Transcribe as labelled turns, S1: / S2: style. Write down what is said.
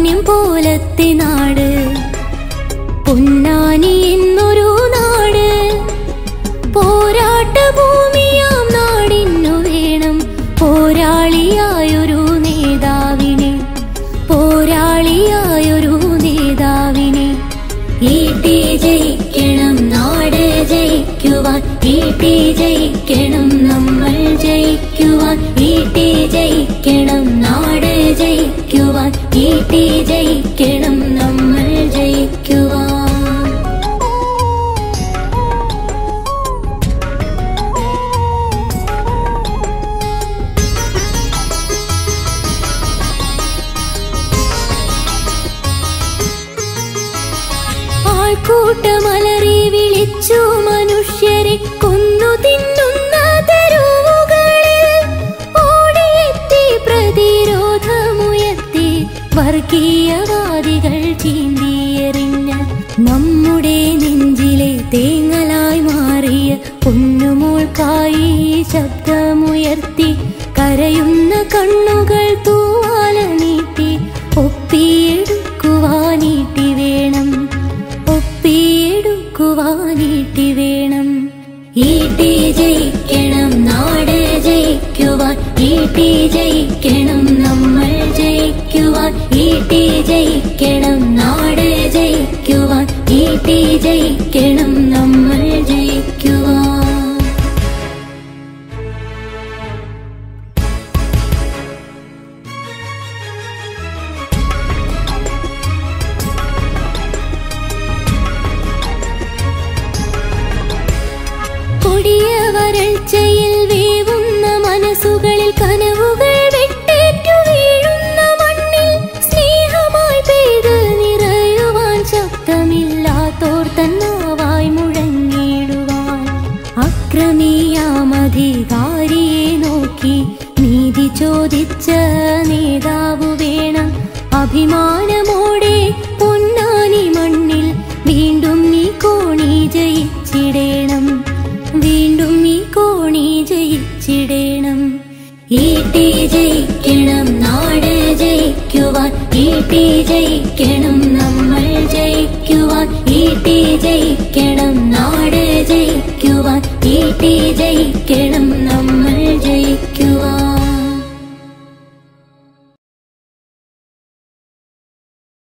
S1: പുണ്യം പോലത്തെ നാട്, പൊന്നാനി എന്നൊരു നാട്. പോരാട്ട ഭൂമിയാം നാടിനു വേണം പോരാളിയായൊരു നേതാവിനെ, പോരാളിയായൊരു നേതാവിനെ. ഈട്ടി ജയിക്കണം നാട് ജയിക്കുവാൻ, ഈട്ടി ജയിക്കണം നമ്മൾ ജയിക്കുവാൻ, ഈട്ടി ജയിക്കണം നാട് ജയിക്കുവാൻ, ഈട്ടി ജയിക്കണം നമ്മൾ ജയിക്കുവാൻ. ആൾക്കൂട്ടമലറി വിളിച്ചു മനുഷ്യരെ കൊന്നു തിന്നുന്ന തെരുവുകളിൽ, ഓടിയെത്തി പ്രതിരോധമുയർത്തി വർഗീയവാദികൾ ചീന്തിയെറിഞ്ഞ നമ്മുടെ നെഞ്ചിലെ തേങ്ങലായി മാറിയ പൊന്നുമോൾക്കായി ശബ്ദമുയർത്തി കരയുന്ന കണ്ണുകൾ തൂവാല നീട്ടി ഒപ്പിയെടുക്കുവാനീട്ടി വേണം, ഒപ്പിയെടുക്കുവാനീട്ടി വേണം. ഈട്ടി ജയിക്കണം നാട് ജയിക്കുവാൻ, ഈട്ടി ജയിക്കണം നമ്മൾ ജയിക്കുവാൻ, ഈട്ടി ജയിക്കണം നാട് ജയിക്കുവാൻ, ഈട്ടി ജയിക്കണം നമ്മൾ ജയിക്കുവാൻ. കൊടിയ വരൾച്ചയിൽ വേവുന്ന മനസ്സുകളിൽ കനവുകൾ വെട്ടേറ്റു വീഴുന്ന മണ്ണിൽ സ്നേഹമായി പെയ്ത് നിറയുവാൻ ശബ്ദമില്ലാത്തോർ തന്നാവായി മുഴങ്ങിടുവാൻ. അക്രമിയാമധികാരിയെ നോക്കി നീതി ചോദിച്ച നേതാവു വേണം. അഭിമാനമോടെ പൊന്നാനി മണ്ണിൽ വീണ്ടും ഈ കോണി ജയിച്ചിടേണം, വീണ്ടും ഈ കോണി ജയിച്ചിടേണം. ഈട്ടി ജയിക്കണം നാട് ജയിക്കുവാൻ, ഈട്ടി ജയിക്കണം നമ്മൾ ജയിക്കുവാൻ, ഈട്ടി ജയിക്കണം നാട് ജയിക്കുവാൻ, ഈട്ടി ജയിക്കണം